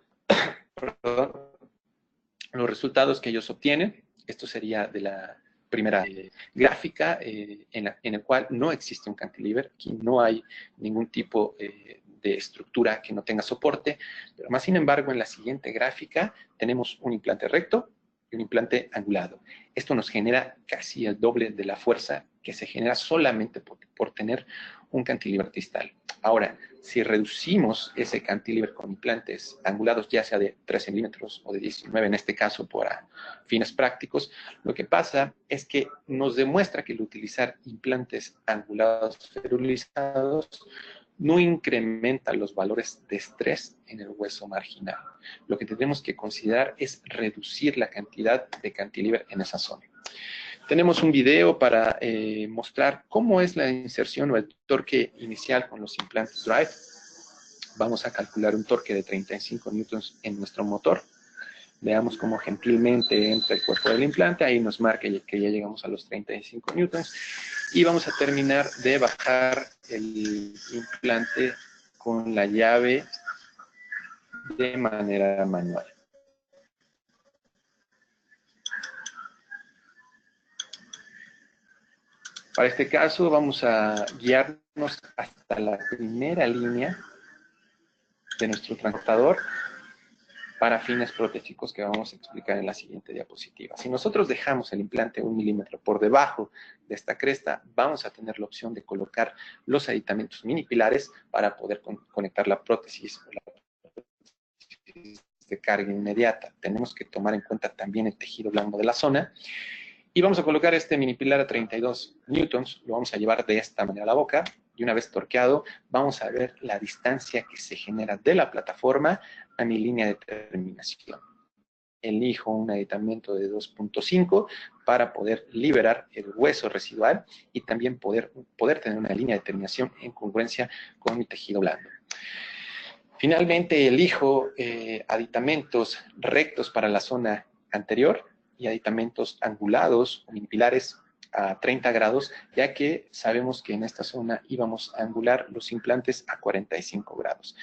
Speaker 3: los resultados que ellos obtienen. Esto sería de la primera gráfica en el cual no existe un cantilever. Aquí no hay ningún tipo de estructura que no tenga soporte, pero más sin embargo en la siguiente gráfica tenemos un implante recto y un implante angulado. Esto nos genera casi el doble de la fuerza que se genera solamente por tener un cantilever distal. Ahora, si reducimos ese cantilever con implantes angulados, ya sea de 13 milímetros o de 19, en este caso para fines prácticos, lo que pasa es que nos demuestra que el utilizar implantes angulados ferulizados no incrementa los valores de estrés en el hueso marginal. Lo que tenemos que considerar es reducir la cantidad de cantilever en esa zona. Tenemos un video para mostrar cómo es la inserción o el torque inicial con los implantes Drive. Vamos a calcular un torque de 35 newtons en nuestro motor. Veamos cómo gentilmente entra el cuerpo del implante. Ahí nos marca que ya llegamos a los 35 newtons. Y vamos a terminar de bajar el implante con la llave de manera manual. Para este caso vamos a guiarnos hasta la primera línea de nuestro transportador para fines protésicos que vamos a explicar en la siguiente diapositiva. Si nosotros dejamos el implante 1 milímetro por debajo de esta cresta, vamos a tener la opción de colocar los aditamentos mini pilares para poder conectar la prótesis o la prótesis de carga inmediata. Tenemos que tomar en cuenta también el tejido blando de la zona. Y vamos a colocar este mini pilar a 32 newtons, lo vamos a llevar de esta manera a la boca, y una vez torqueado, vamos a ver la distancia que se genera de la plataforma a mi línea de terminación. Elijo un aditamento de 2.5 para poder liberar el hueso residual y también poder tener una línea de terminación en congruencia con mi tejido blando. Finalmente, elijo aditamentos rectos para la zona anterior y aditamentos angulados o mini pilares a 30 grados, ya que sabemos que en esta zona íbamos a angular los implantes a 45 grados.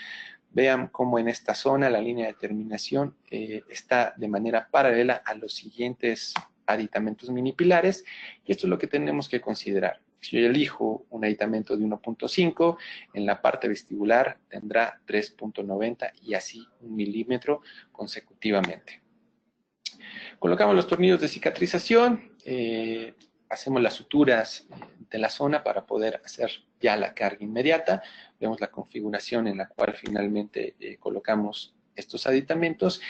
Speaker 3: Vean cómo en esta zona la línea de terminación está de manera paralela a los siguientes aditamentos mini pilares, y esto es lo que tenemos que considerar. Si yo elijo un aditamento de 1.5, en la parte vestibular tendrá 3.90 y así 1 milímetro consecutivamente. Colocamos los tornillos de cicatrización, hacemos las suturas de la zona para poder hacer ya la carga inmediata. Vemos la configuración en la cual finalmente colocamos estos aditamentos,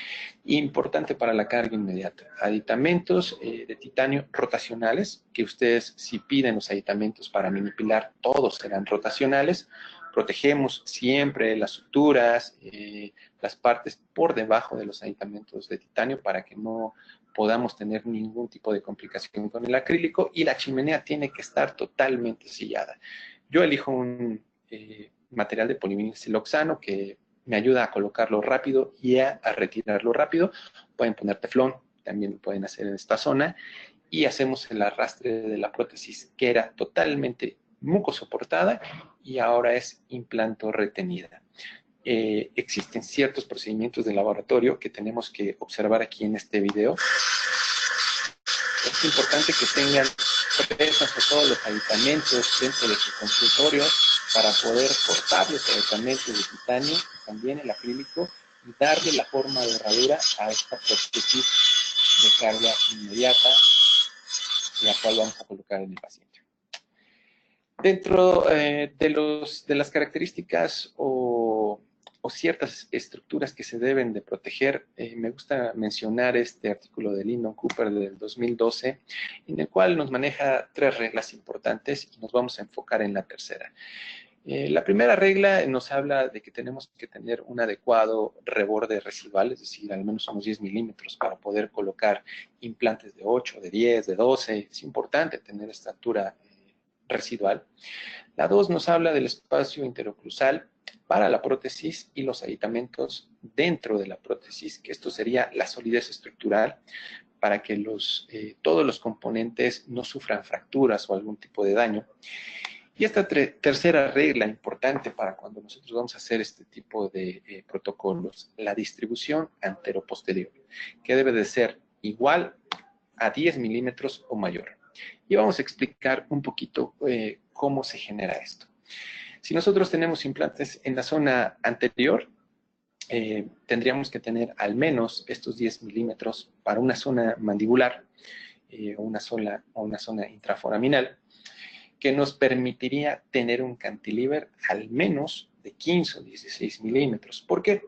Speaker 3: importante para la carga inmediata. Aditamentos de titanio rotacionales, que ustedes si piden los aditamentos para manipular, todos serán rotacionales. Protegemos siempre las suturas, las partes por debajo de los aditamentos de titanio para que no podamos tener ningún tipo de complicación con el acrílico, y la chimenea tiene que estar totalmente sellada. Yo elijo un material de polivinil siloxano que me ayuda a colocarlo rápido y a retirarlo rápido. Pueden poner teflón, también lo pueden hacer en esta zona, y hacemos el arrastre de la prótesis que era totalmente mucosoportada y ahora es implanto retenida. Existen ciertos procedimientos de laboratorio que tenemos que observar aquí en este video. Es importante que tengan presas de todos los aditamentos dentro de su consultorio para poder cortar los aditamentos de titanio y también el acrílico y darle la forma de herradura a esta prótesis de carga inmediata, la cual vamos a colocar en el paciente. Dentro de las características o ciertas estructuras que se deben de proteger, me gusta mencionar este artículo de Lyndon Cooper del 2012, en el cual nos maneja 3 reglas importantes y nos vamos a enfocar en la tercera. La primera regla nos habla de que tenemos que tener un adecuado reborde residual, es decir, al menos unos 10 milímetros para poder colocar implantes de 8, de 10, de 12. Es importante tener esta altura residual. La 2 nos habla del espacio interoclusal para la prótesis y los aditamentos dentro de la prótesis, que esto sería la solidez estructural, para que todos los componentes no sufran fracturas o algún tipo de daño. Y esta tercera regla importante para cuando nosotros vamos a hacer este tipo de protocolos, la distribución antero-posterior, que debe de ser igual a 10 milímetros o mayor. Y vamos a explicar un poquito cómo se genera esto. Si nosotros tenemos implantes en la zona anterior, tendríamos que tener al menos estos 10 milímetros para una zona mandibular o una zona intraforaminal, que nos permitiría tener un cantilever al menos de 15 o 16 milímetros. ¿Por qué?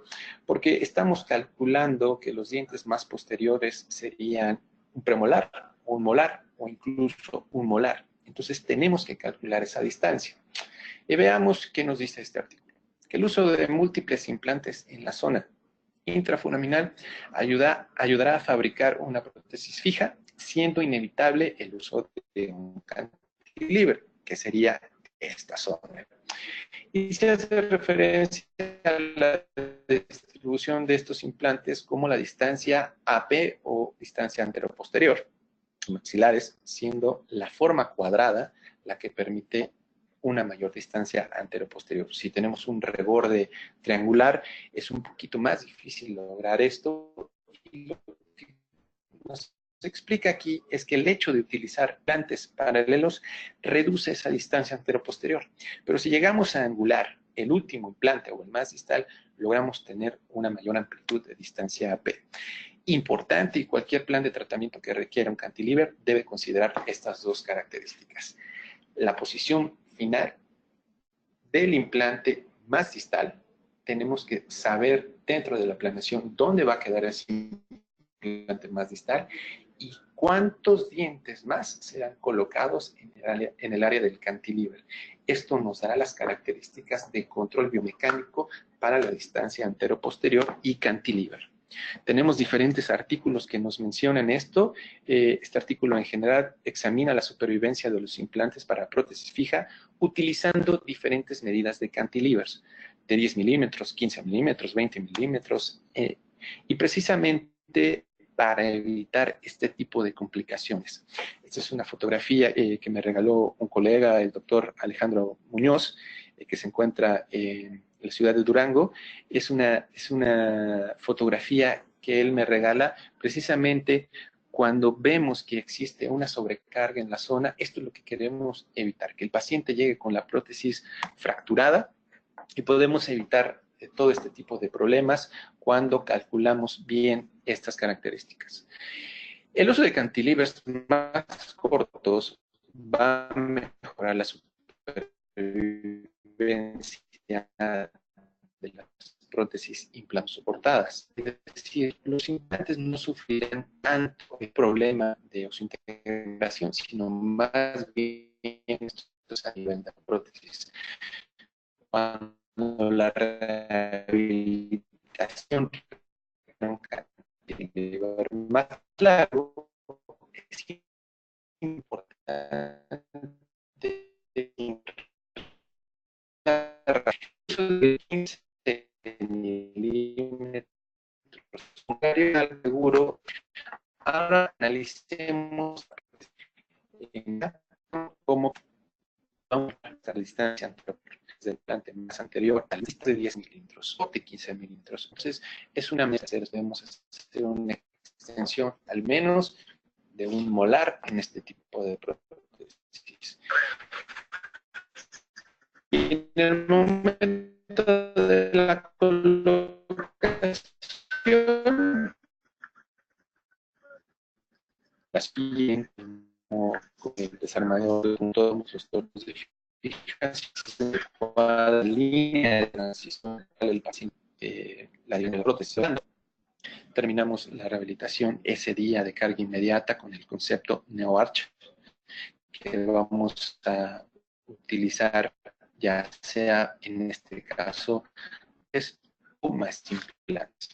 Speaker 3: Porque estamos calculando que los dientes más posteriores serían un premolar, un molar o incluso un molar. Entonces tenemos que calcular esa distancia. Y veamos qué nos dice este artículo. Que el uso de múltiples implantes en la zona intraforaminal ayudará a fabricar una prótesis fija, siendo inevitable el uso de un cantilever, que sería esta zona. Y se hace referencia a la distribución de estos implantes como la distancia AP o distancia anteroposterior, maxilares, siendo la forma cuadrada la que permite una mayor distancia anteroposterior. Si tenemos un reborde triangular, es un poquito más difícil lograr esto. Y lo que nos explica aquí es que el hecho de utilizar implantes paralelos reduce esa distancia anteroposterior. Pero si llegamos a angular el último implante o el más distal, logramos tener una mayor amplitud de distancia AP. Importante, y cualquier plan de tratamiento que requiera un cantilever debe considerar estas 2 características. La posición final del implante más distal, tenemos que saber dentro de la planeación dónde va a quedar ese implante más distal y cuántos dientes más serán colocados en el área del cantilever. Esto nos dará las características de control biomecánico para la distancia antero-posterior y cantilever. Tenemos diferentes artículos que nos mencionan esto. Este artículo en general examina la supervivencia de los implantes para prótesis fija utilizando diferentes medidas de cantilevers, de 10 milímetros, 15 milímetros, 20 milímetros, y precisamente para evitar este tipo de complicaciones. Esta es una fotografía que me regaló un colega, el doctor Alejandro Muñoz, que se encuentra en la ciudad de Durango. Es una fotografía que él me regala precisamente cuando vemos que existe una sobrecarga en la zona. Esto es lo que queremos evitar, que el paciente llegue con la prótesis fracturada, y podemos evitar todo este tipo de problemas cuando calculamos bien estas características. El uso de cantilevers más cortos va a mejorar la supervivencia de las prótesis implante soportadas. Es decir, los implantes no sufrirán tanto el problema de osteointegración, sino más bien estos a nivel de la prótesis. Cuando la rehabilitación nunca tiene que llevar más largo, es importante de 15 milímetros al seguro. Ahora analicemos cómo vamos a la distancia del implante más anterior al de 10 milímetros o de 15 milímetros. Entonces, es una mezcla. Debemos hacer una extensión al menos de 1 molar en este tipo de prótesis. Y en el momento de la colocación, las pillen con el desarmador de todos los tornos de fijación de cada línea de transición del paciente, la línea de prótesis. Terminamos la rehabilitación ese día de carga inmediata con el concepto NeoArch, que vamos a utilizar ya sea en este caso es un más implante.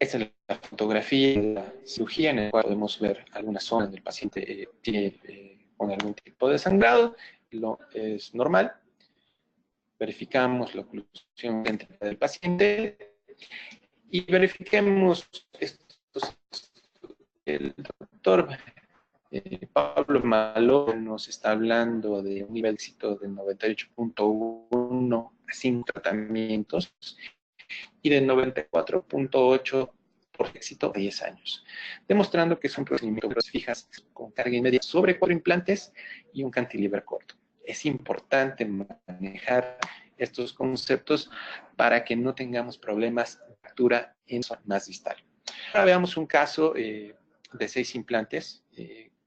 Speaker 3: Esta es la fotografía de la cirugía en la cual podemos ver algunas zonas del paciente tiene con algún tipo de sangrado, es normal. Verificamos la oclusión del paciente y verifiquemos estos. El doctor Pablo Malo nos está hablando de un nivel de éxito del 98.1 a 5 tratamientos y del 94.8 por éxito a 10 años, demostrando que son procedimientos fijas con carga inmediata sobre 4 implantes y un cantilever corto. Es importante manejar estos conceptos para que no tengamos problemas de fractura en zona más distal. Ahora veamos un caso de 6 implantes.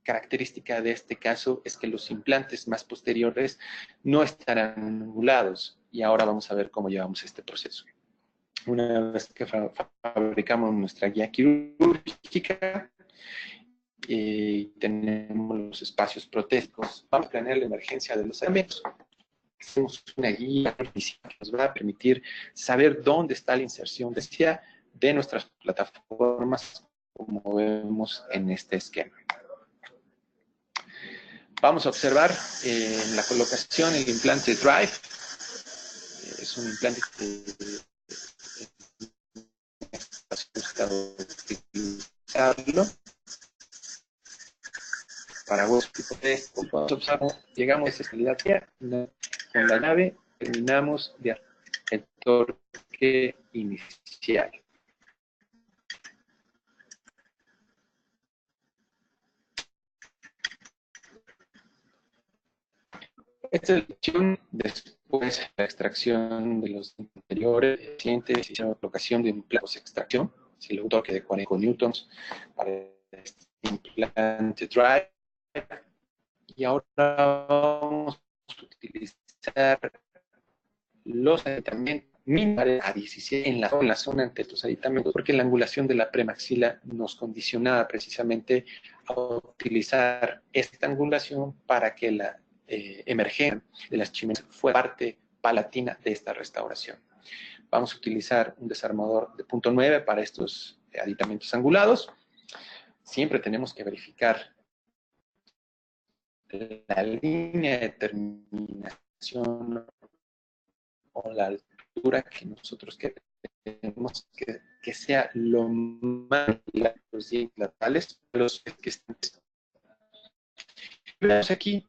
Speaker 3: Característica de este caso es que los implantes más posteriores no estarán angulados y ahora vamos a ver cómo llevamos este proceso. Una vez que fabricamos nuestra guía quirúrgica y tenemos los espacios protésicos, vamos a planear la emergencia de los elementos. Hacemos una guía que nos va a permitir saber dónde está la inserción de nuestras plataformas, como vemos en este esquema. Vamos a observar en la colocación el implante Drive. Es un implante que está utilizarlo para huesos tipo T. Llegamos a esta estabilidad con la nave, terminamos de el torque inicial. Esta es la acción después de la extracción de los anteriores pacientes y la colocación de un plato de extracción, si un torque de 40 newtons para este implante Drive. Y ahora vamos a utilizar los aditamentos mínimos a 17 en la zona entre los aditamentos, porque la angulación de la premaxila nos condicionaba precisamente a utilizar esta angulación para que la emergencia de las chimeneas fue parte palatina de esta restauración. Vamos a utilizar un desarmador de 0.9 para estos aditamentos angulados. Siempre tenemos que verificar la línea de terminación o la altura que nosotros queremos que sea lo más los dientes laterales, los que están. Vemos aquí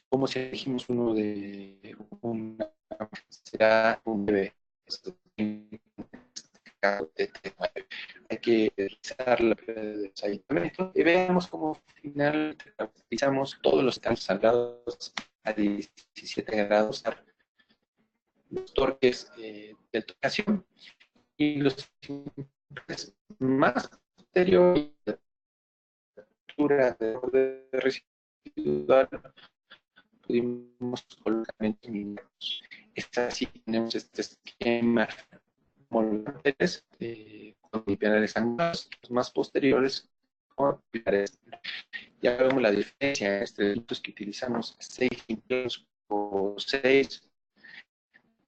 Speaker 3: como si dijimos uno de una será un bebé. Hay que realizar la prueba de desayunamiento y veamos cómo finalmente utilizamos todos los campos salgados a 17 grados, los torques de tocación y los más posteriores de altura de borde residual pudimos colocar en minutos. Es así, tenemos este esquema moldes con pilares angulares, los más posteriores con pilares. Ya vemos la diferencia entre los que utilizamos 6 implantes o 6,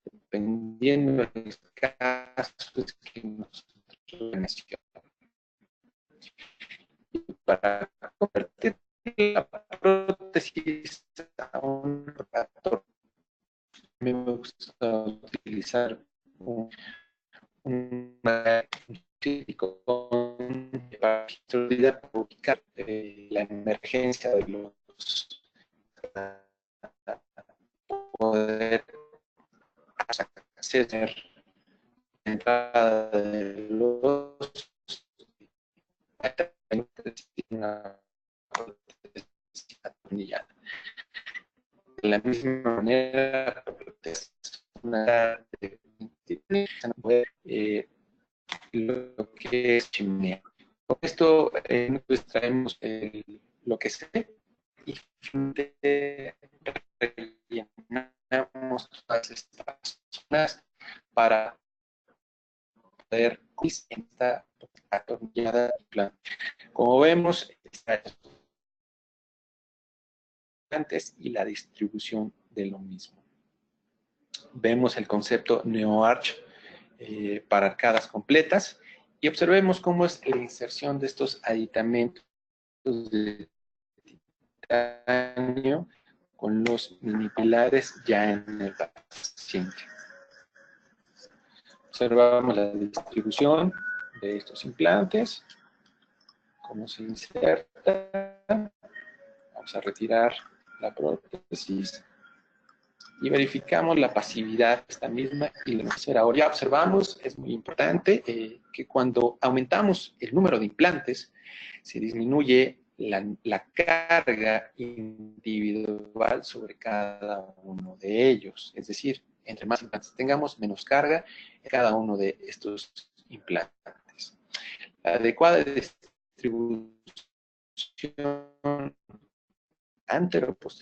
Speaker 3: dependiendo del caso que nosotros mencionamos. Para convertir la prótesis a un rotator, me gusta utilizar un para ubicar la emergencia de los poder hacer entrada de los una atornillada. De la misma manera, lo que es chimenea. Con esto pues traemos lo que se ve y rellenamos todas estas zonas para poder en esta atornillada plan. Como vemos, está antes y la distribución de lo mismo. Vemos el concepto NeoArch para arcadas completas y observemos cómo es la inserción de estos aditamentos de titanio con los mini pilares ya en el paciente. Observamos la distribución de estos implantes, cómo se inserta. Vamos a retirar la prótesis y verificamos la pasividad de esta misma y la tercera. Ahora ya observamos, es muy importante, que cuando aumentamos el número de implantes, se disminuye la carga individual sobre cada uno de ellos. Es decir, entre más implantes tengamos, menos carga en cada uno de estos implantes. La adecuada distribución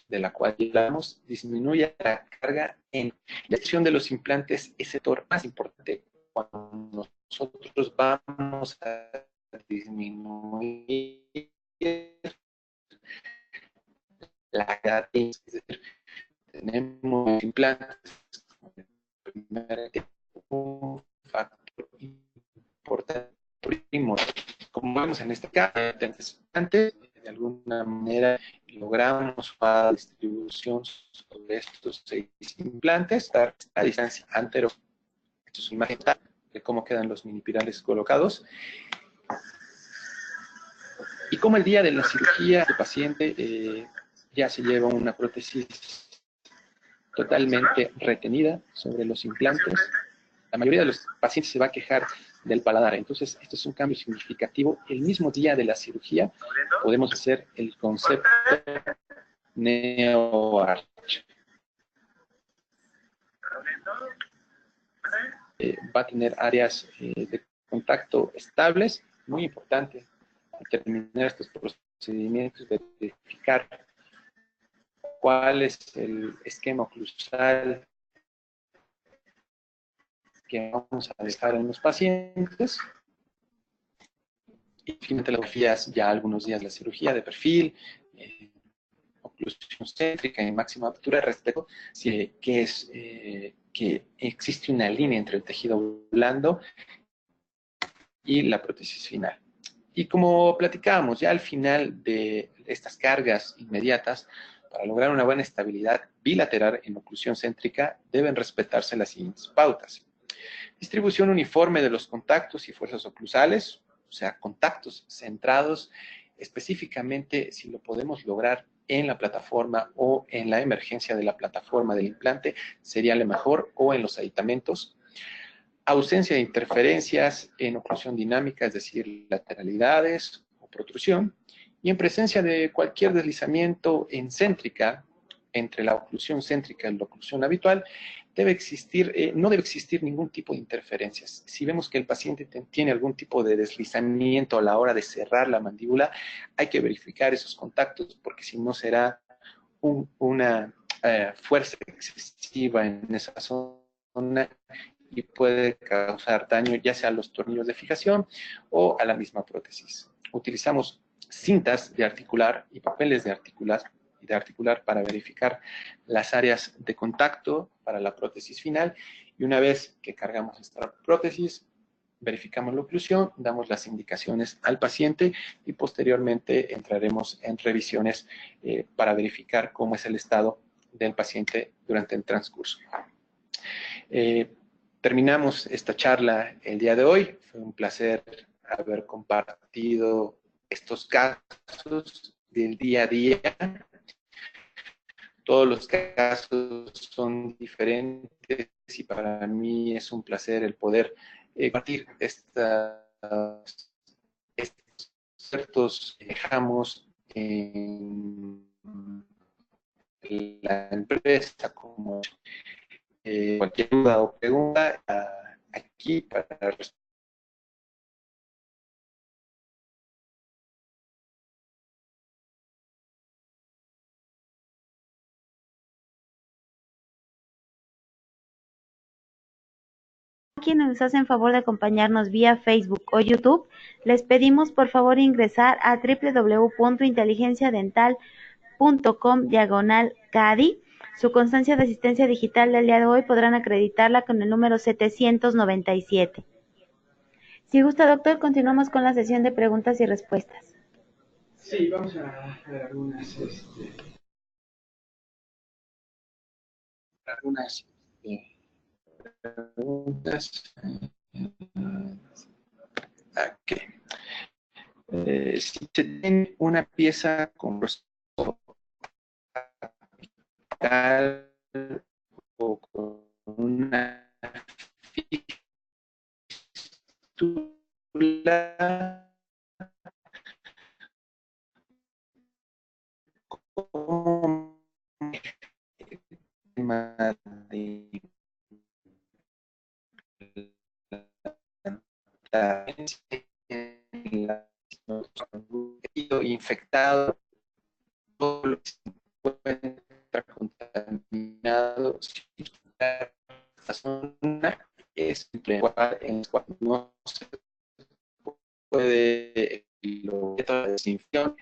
Speaker 3: de la cual hablamos, disminuye la carga en la acción de los implantes, es el sector más importante cuando nosotros vamos a disminuir la edad. Es decir, tenemos implantes un factor importante primordial. Como vemos en este caso, antes de alguna manera logramos la distribución sobre estos 6 implantes, dar a distancia antero. Esto es una imagen de cómo quedan los minipirales colocados. Y como el día de la cirugía del paciente ya se lleva una prótesis totalmente retenida sobre los implantes. La mayoría de los pacientes se va a quejar del paladar. Entonces, esto es un cambio significativo. El mismo día de la cirugía podemos hacer el concepto NeoArch. Va a tener áreas de contacto estables, muy importante al terminar estos procedimientos, verificar cuál es el esquema oclusal que vamos a dejar en los pacientes. Y finalmente las cirugías, ya algunos días la cirugía de perfil, oclusión céntrica y máxima apertura, respecto que existe una línea entre el tejido blando y la prótesis final. Y como platicábamos, ya al final de estas cargas inmediatas, para lograr una buena estabilidad bilateral en oclusión céntrica, deben respetarse las siguientes pautas. Distribución uniforme de los contactos y fuerzas oclusales, o sea, contactos centrados específicamente si lo podemos lograr en la plataforma o en la emergencia de la plataforma del implante, sería lo mejor, o en los aditamentos. Ausencia de interferencias en oclusión dinámica, es decir, lateralidades o protrusión, y en presencia de cualquier deslizamiento en céntrica, entre la oclusión céntrica y la oclusión habitual, no debe existir ningún tipo de interferencias. Si vemos que el paciente tiene algún tipo de deslizamiento a la hora de cerrar la mandíbula, hay que verificar esos contactos, porque si no será una fuerza excesiva en esa zona y puede causar daño ya sea a los tornillos de fijación o a la misma prótesis. Utilizamos cintas de articular y papeles de articular para verificar las áreas de contacto para la prótesis final, y una vez que cargamos esta prótesis, verificamos la oclusión, damos las indicaciones al paciente y posteriormente entraremos en revisiones para verificar cómo es el estado del paciente durante el transcurso. Terminamos esta charla el día de hoy. Fue un placer haber compartido estos casos del día a día. Todos los casos son diferentes y para mí es un placer el poder compartir estos ciertos dejamos en la empresa. Como cualquier duda o pregunta, aquí para responder.
Speaker 2: Quienes nos hacen favor de acompañarnos vía Facebook o YouTube, les pedimos por favor ingresar a www.inteligenciadental.com/CADI. Su constancia de asistencia digital del día de hoy podrán acreditarla con el número 797. Si gusta, doctor, continuamos con la sesión de preguntas y respuestas.
Speaker 1: Sí, vamos a ver algunas preguntas. Okay. Si se tiene una pieza con rostro capital o con una fístula, ¿cómo infectado, todo lo que se encuentra contaminado, si la zona es en la cual no se puede lo de desinfección,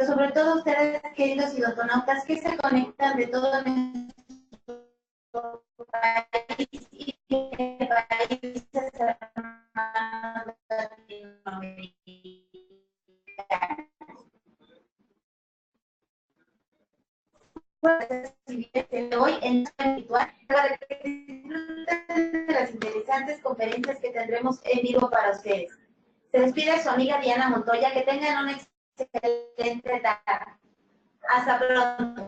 Speaker 2: sobre todo ustedes, queridos idontonautas, que se conectan de todo nuestro país y de países hermanos latinoamericanos. Hoy en virtual para que disfruten de las interesantes conferencias que tendremos en vivo para ustedes. Se despide su amiga Diana Montoya. Que tengan una excelente tarde. Hasta pronto.